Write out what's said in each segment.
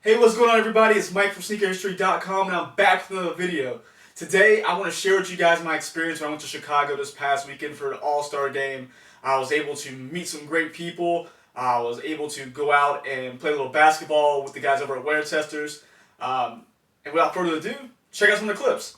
Hey, what's going on, everybody? It's Mike from SneakerHistory.com, and I'm back with another video. Today, I want to share with you guys my experience when I went to Chicago this past weekend for an All-Star game. I was able to meet some great people. I was able to go out and play a little basketball with the guys over at Wear Testers. And without further ado, check out some of the clips.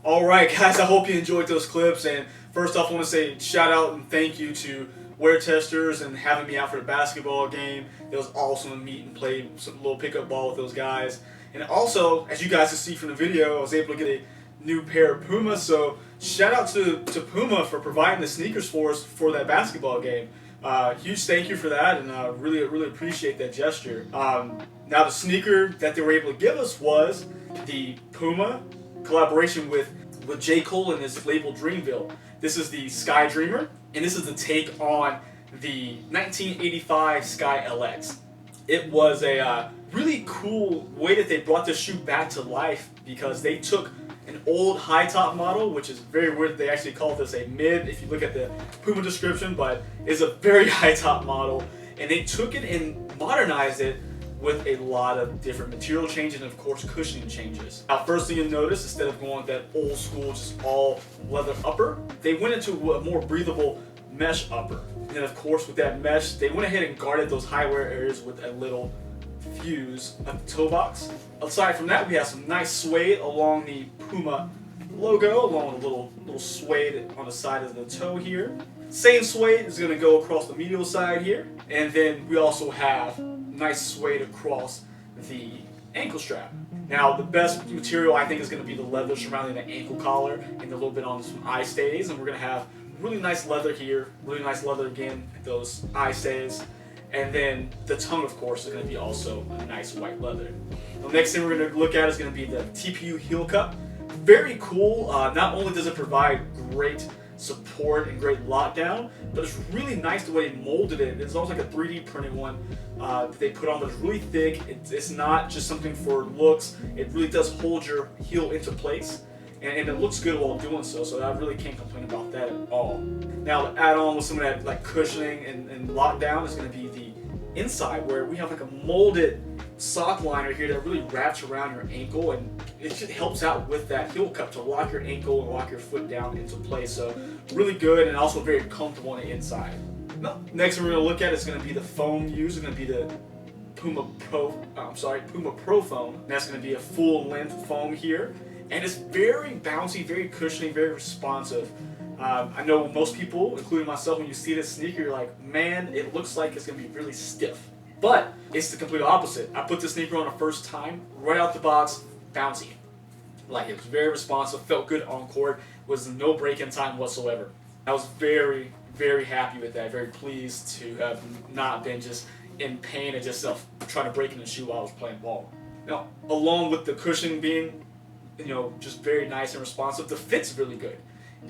Alright, guys, I hope you enjoyed those clips. And first off, I want to say shout out and thank you to Wear Testers and having me out for the basketball game. It was awesome to meet and play some little pickup ball with those guys. And also, as you guys can see from the video, I was able to get a new pair of Puma. So shout out to Puma for providing the sneakers for us for that basketball game. Huge thank you for that, and really appreciate that gesture. Now the sneaker that they were able to give us was the Puma collaboration with J.Cole and his label Dreamville. This is the Sky Dreamer, and this is the take on the 1985 Sky LX. It was a really cool way that they brought this shoe back to life, because they took an old high top model, which is very weird. They actually call this a mid if you look at the Puma description, but it's a very high top model, and they took it and modernized it with a lot of different material changes and of course cushioning changes. Now, first thing you'll notice, instead of going with that old school just all leather upper, they went into a more breathable mesh upper. And then of course with that mesh, they went ahead and guarded those high wear areas with a little fuse at the toe box. Aside from that, we have some nice suede along the Puma logo, along with a little suede on the side of the toe here. Same suede is going to go across the medial side here, and then we also have nice suede across the ankle strap. Now, the best material I think is going to be the leather surrounding the ankle collar and a little bit on some eye stays, and we're going to have really nice leather here, really nice leather again at those eye stays, and then the tongue, of course, is going to be also a nice white leather. The next thing we're going to look at is going to be the TPU heel cup. Very cool. Not only does it provide great support and great lockdown, but it's really nice the way they molded it. It's almost like a 3D printed one that they put on, but it's really thick. It's not just something for looks. It really does hold your heel into place, and it looks good while doing so, so I really can't complain about that at all. Now, to add on with some of that like cushioning and lockdown is going to be the inside, where we have like a molded sock liner here that really wraps around your ankle, and it just helps out with that heel cup to lock your ankle and lock your foot down into place. So really good, and also very comfortable on the inside. Now, next thing we're going to look at is going to be the foam used. It's going to be the Puma Pro foam. And that's going to be a full length foam here, and it's very bouncy, very cushioning, very responsive. I know most people, including myself, when you see this sneaker, you're like, man, it looks like it's going to be really stiff. But it's the complete opposite. I put this sneaker on the first time, right out the box, bouncy. Like, it was very responsive, felt good on court, was no break-in time whatsoever. I was very, very happy with that, very pleased to have not been just in pain and just trying to break in the shoe while I was playing ball. Now, along with the cushion being, just very nice and responsive, the fit's really good.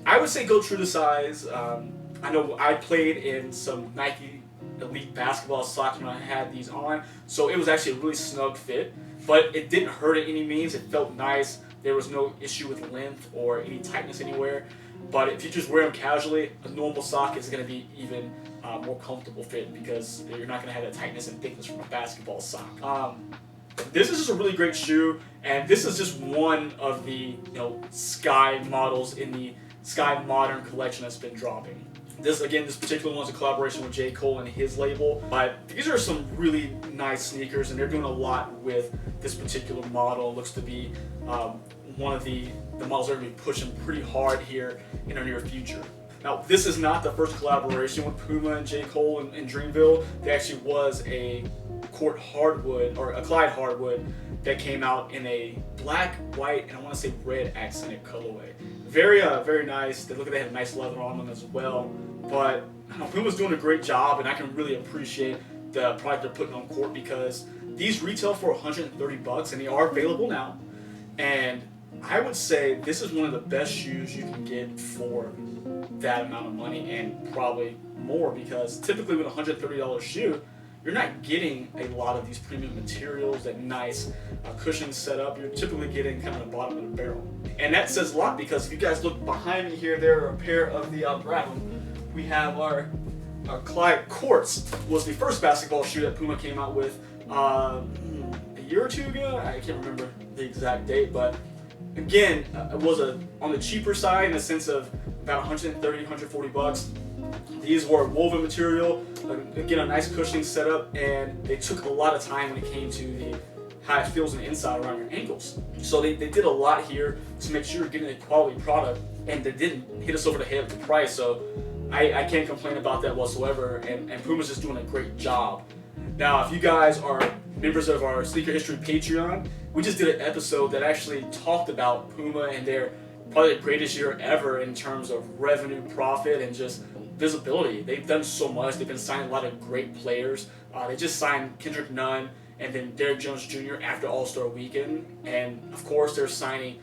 I would say go true to size. I know I played in some Nike Elite basketball socks when I had these on, so it was actually a really snug fit, but it didn't hurt at any means. It felt nice. There was no issue with length or any tightness anywhere. But if you just wear them casually, a normal sock is going to be even more comfortable fit because you're not going to have that tightness and thickness from a basketball sock. This is just a really great shoe, and this is just one of the Sky models in the Sky Modern collection that's been dropping. This particular one's a collaboration with J.Cole and his label, but these are some really nice sneakers, and they're doing a lot with this particular model. It looks to be one of the models that are going to be pushing pretty hard here in the near future. Now, this is not the first collaboration with Puma and J.Cole in Dreamville. There actually was a Court hardwood, or a Clyde hardwood, that came out in a black, white, and I want to say red accented colorway. Very, very nice. They had a nice leather on them as well. But Puma's doing a great job, and I can really appreciate the product they're putting on court because these retail for $130, and they are available now. And I would say this is one of the best shoes you can get for that amount of money, and probably more, because typically with a $130 shoe, you're not getting a lot of these premium materials, that nice cushion setup. You're typically getting kind of the bottom of the barrel. And that says a lot because if you guys look behind me here, there are a pair of the we have our Clyde Courts. Was the first basketball shoe that Puma came out with a year or two ago. I can't remember the exact date, but again, it was on the cheaper side in the sense of about $130, $140. These were woven material, again, a nice cushioning setup, and they took a lot of time when it came to how it feels on the inside around your ankles. So they did a lot here to make sure you're getting a quality product, and they didn't hit us over the head with the price. So I can't complain about that whatsoever, and Puma's just doing a great job. Now, if you guys are members of our Sneaker History Patreon, we just did an episode that actually talked about Puma and their probably the greatest year ever in terms of revenue, profit, and just visibility. They've done so much. They've been signing a lot of great players. They just signed Kendrick Nunn and then Derrick Jones Jr. after All-Star Weekend. And of course, they're signing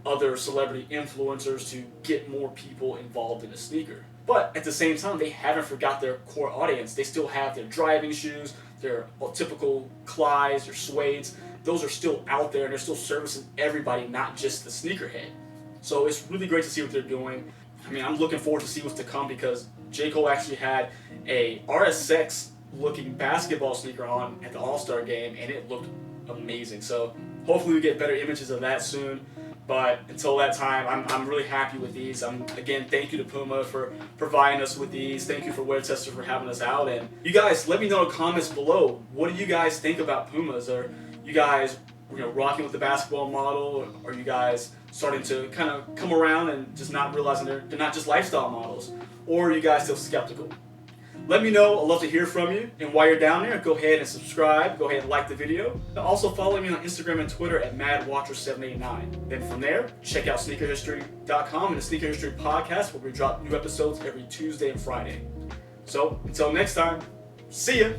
other celebrity influencers to get more people involved in the sneaker. But at the same time, they haven't forgot their core audience. They still have their driving shoes, their typical Clydes, their suedes. Those are still out there, and they're still servicing everybody, not just the sneakerhead. So it's really great to see what they're doing. I mean, I'm looking forward to see what's to come because J. Cole actually had a RSX looking basketball sneaker on at the All-Star game, and it looked amazing. So hopefully we get better images of that soon. But until that time, I'm really happy with these. Again, thank you to Puma for providing us with these. Thank you for Wear Tester for having us out. And you guys, let me know in the comments below, what do you guys think about Pumas? Are you guys rocking with the basketball model? Or are you guys starting to kind of come around and just not realizing they're not just lifestyle models? Or are you guys still skeptical? Let me know. I'd love to hear from you. And while you're down there, go ahead and subscribe. Go ahead and like the video. Also follow me on Instagram and Twitter at MadWatcher789. Then from there, check out SneakerHistory.com and the Sneaker History Podcast, where we drop new episodes every Tuesday and Friday. So until next time, see ya.